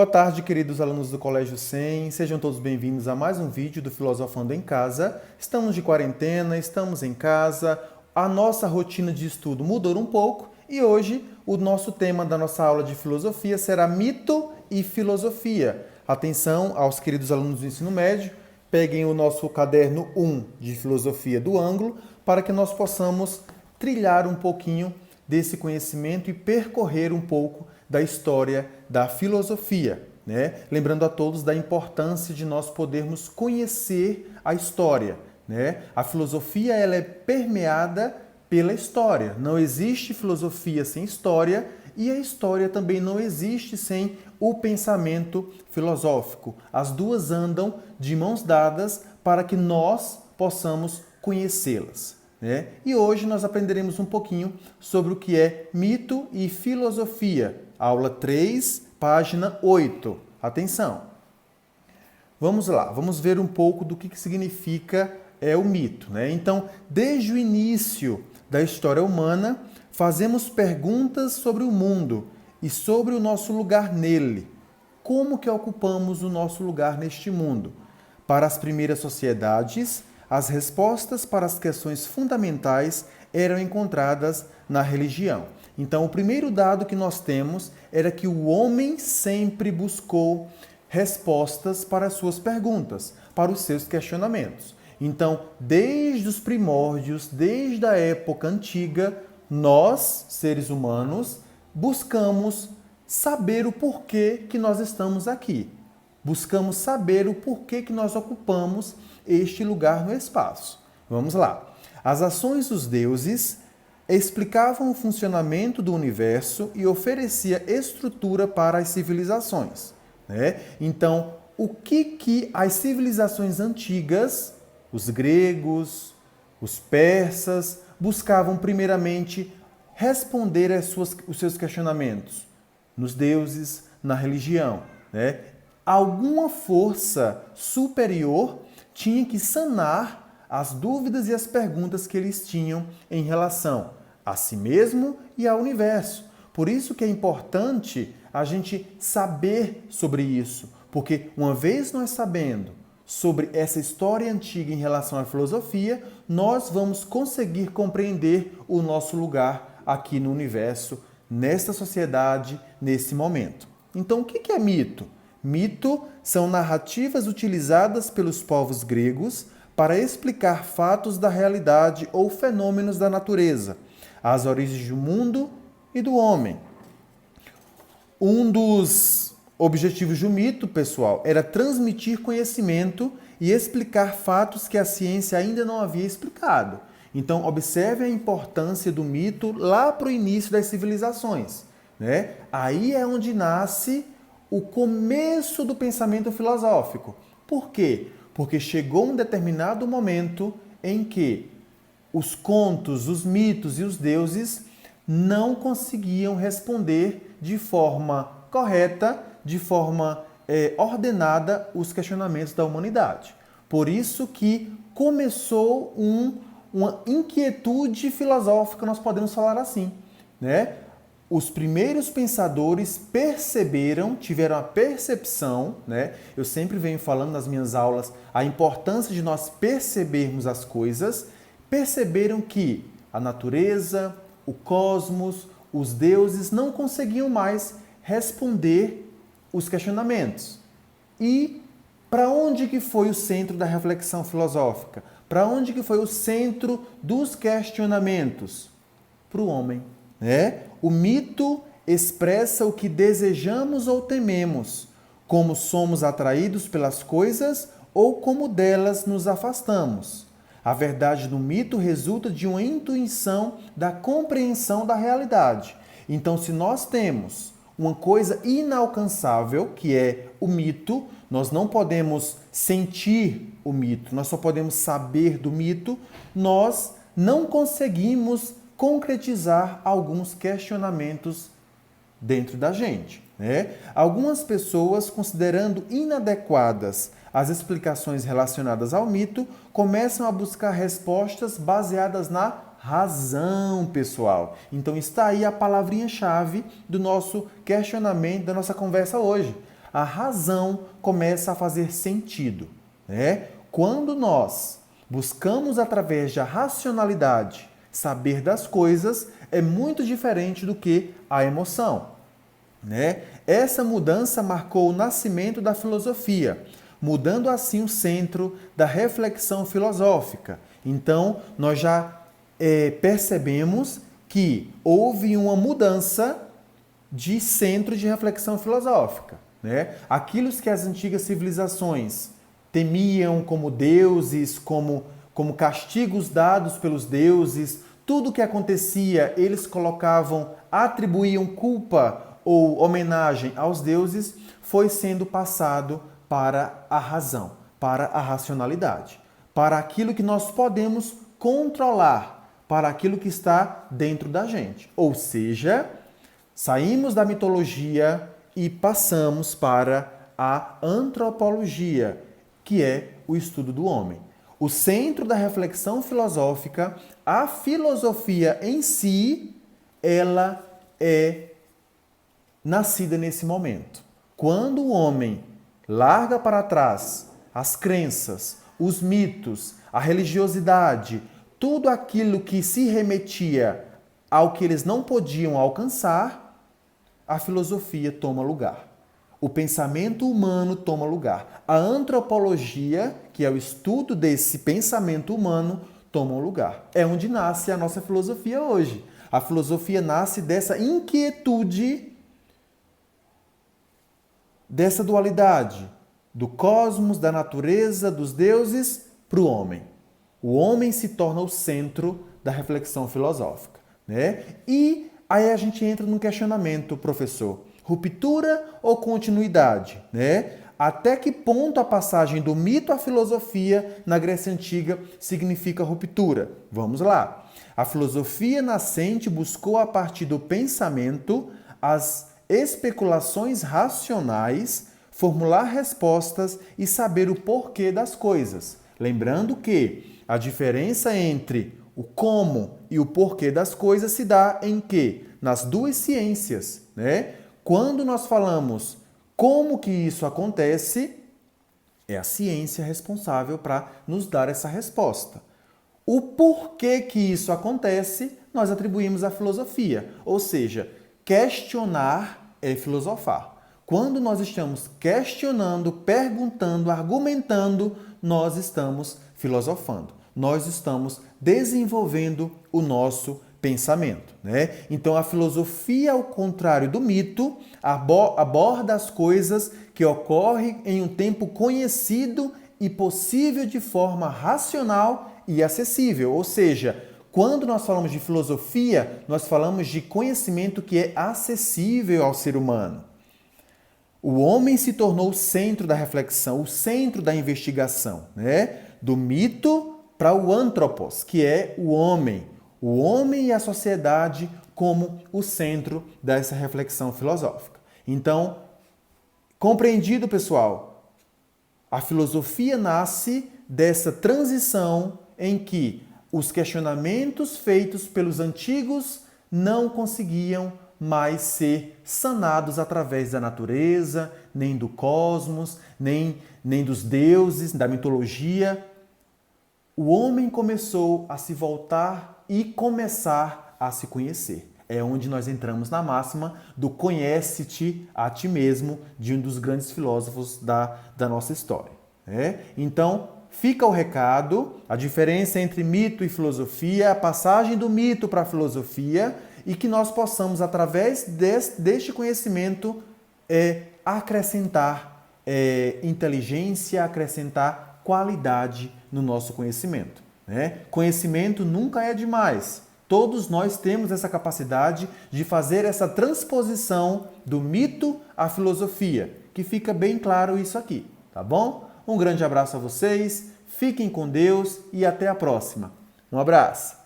Boa tarde, queridos alunos do Colégio 100. Sejam todos bem-vindos a mais um vídeo do Filosofando em Casa. Estamos de quarentena, estamos em casa, a nossa rotina de estudo mudou um pouco e hoje o nosso tema da nossa aula de filosofia será mito e filosofia. Atenção aos queridos alunos do ensino médio, peguem o nosso caderno 1 de filosofia do ângulo para que nós possamos trilhar um pouquinho desse conhecimento e percorrer um pouco da história da filosofia, né? Lembrando a todos da importância de nós podermos conhecer a história, né? A filosofia ela é permeada pela história. Não existe filosofia sem história e a história também não existe sem o pensamento filosófico. As duas andam de mãos dadas para que nós possamos conhecê-las, né? E hoje nós aprenderemos um pouquinho sobre o que é mito e filosofia. Aula 3, página 8. Atenção! Vamos lá, vamos ver um pouco do que significa o mito, né? Então, desde o início da história humana, fazemos perguntas sobre o mundo e sobre o nosso lugar nele. Como que ocupamos o nosso lugar neste mundo? Para as primeiras sociedades, as respostas para as questões fundamentais eram encontradas na religião. Então, o primeiro dado que nós temos era que o homem sempre buscou respostas para as suas perguntas, para os seus questionamentos. Então, desde os primórdios, desde a época antiga, nós, seres humanos, buscamos saber o porquê que nós estamos aqui. Buscamos saber o porquê que nós ocupamos este lugar no espaço. Vamos lá. As ações dos deuses explicavam o funcionamento do universo e oferecia estrutura para as civilizações, né? Então, o que as civilizações antigas, os gregos, os persas, buscavam primeiramente responder os seus questionamentos? Nos deuses, na religião, né? Alguma força superior tinha que sanar as dúvidas e as perguntas que eles tinham em relação a si mesmo e ao universo. Por isso que é importante a gente saber sobre isso, porque uma vez nós sabendo sobre essa história antiga em relação à filosofia, nós vamos conseguir compreender o nosso lugar aqui no universo, nesta sociedade, nesse momento. Então, o que é mito? Mito são narrativas utilizadas pelos povos gregos para explicar fatos da realidade ou fenômenos da natureza, as origens do mundo e do homem. Um dos objetivos do mito, pessoal, era transmitir conhecimento e explicar fatos que a ciência ainda não havia explicado. Então, observe a importância do mito lá para o início das civilizações, né? Aí é onde nasce o começo do pensamento filosófico. Por quê? Porque chegou um determinado momento em que os contos, os mitos e os deuses não conseguiam responder de forma correta, de forma ordenada os questionamentos da humanidade. Por isso que começou uma inquietude filosófica, nós podemos falar assim, né? Os primeiros pensadores perceberam, tiveram a percepção, né? Eu sempre venho falando nas minhas aulas a importância de nós percebermos as coisas, perceberam que a natureza, o cosmos, os deuses não conseguiam mais responder os questionamentos. E para onde que foi o centro da reflexão filosófica? Para onde que foi o centro dos questionamentos? Para o homem, né? O mito expressa o que desejamos ou tememos, como somos atraídos pelas coisas ou como delas nos afastamos. A verdade do mito resulta de uma intuição da compreensão da realidade. Então, se nós temos uma coisa inalcançável, que é o mito, nós não podemos sentir o mito, nós só podemos saber do mito, nós não conseguimos concretizar alguns questionamentos dentro da gente, né? Algumas pessoas, considerando inadequadas as explicações relacionadas ao mito, começam a buscar respostas baseadas na razão, pessoal. Então está aí a palavrinha-chave do nosso questionamento, da nossa conversa hoje. a razão começa a fazer sentido, né? Quando nós buscamos através da racionalidade saber das coisas, é muito diferente do que a emoção, né? Essa mudança marcou o nascimento da filosofia, mudando assim o centro da reflexão filosófica. Então, nós já percebemos que houve uma mudança de centro de reflexão filosófica, né? Aquilo que as antigas civilizações temiam como deuses, como castigos dados pelos deuses, tudo que acontecia, eles atribuíam culpa ou homenagem aos deuses, foi sendo passado para a razão, para a racionalidade, para aquilo que nós podemos controlar, para aquilo que está dentro da gente. Ou seja, saímos da mitologia e passamos para a antropologia, que é o estudo do homem. O centro da reflexão filosófica, a filosofia em si, ela é nascida nesse momento. Quando o homem larga para trás as crenças, os mitos, a religiosidade, tudo aquilo que se remetia ao que eles não podiam alcançar, a filosofia toma lugar. O pensamento humano toma lugar. A antropologia, que é o estudo desse pensamento humano, toma lugar. É onde nasce a nossa filosofia hoje. A filosofia nasce dessa inquietude, dessa dualidade do cosmos, da natureza, dos deuses para o homem. O homem se torna o centro da reflexão filosófica, né? E aí a gente entra num questionamento, professor. Ruptura ou continuidade, né? Até que ponto a passagem do mito à filosofia na Grécia Antiga significa ruptura? Vamos lá. A filosofia nascente buscou, a partir do pensamento, as especulações racionais, formular respostas e saber o porquê das coisas. Lembrando que a diferença entre o como e o porquê das coisas se dá em quê? Nas duas ciências, né? Quando nós falamos como que isso acontece, é a ciência responsável para nos dar essa resposta. O porquê que isso acontece, nós atribuímos à filosofia. Ou seja, questionar é filosofar. Quando nós estamos questionando, perguntando, argumentando, nós estamos filosofando. Nós estamos desenvolvendo o nosso pensamento, né? Então, a filosofia, ao contrário do mito, aborda as coisas que ocorrem em um tempo conhecido e possível de forma racional e acessível. Ou seja, quando nós falamos de filosofia, nós falamos de conhecimento que é acessível ao ser humano. O homem se tornou o centro da reflexão, o centro da investigação, né? Do mito para o antropos, que é o homem e a sociedade como o centro dessa reflexão filosófica. Então, compreendido, pessoal, a filosofia nasce dessa transição em que os questionamentos feitos pelos antigos não conseguiam mais ser sanados através da natureza, nem do cosmos, nem dos deuses, da mitologia. O homem começou a se voltar e começar a se conhecer. É onde nós entramos na máxima do conhece-te a ti mesmo, de um dos grandes filósofos da nossa história. Então, fica o recado, a diferença entre mito e filosofia, a passagem do mito para a filosofia, e que nós possamos, através deste conhecimento, acrescentar inteligência, acrescentar qualidade no nosso conhecimento. Conhecimento nunca é demais. Todos nós temos essa capacidade de fazer essa transposição do mito à filosofia, que fica bem claro isso aqui, tá bom? Um grande abraço a vocês, fiquem com Deus e até a próxima. Um abraço!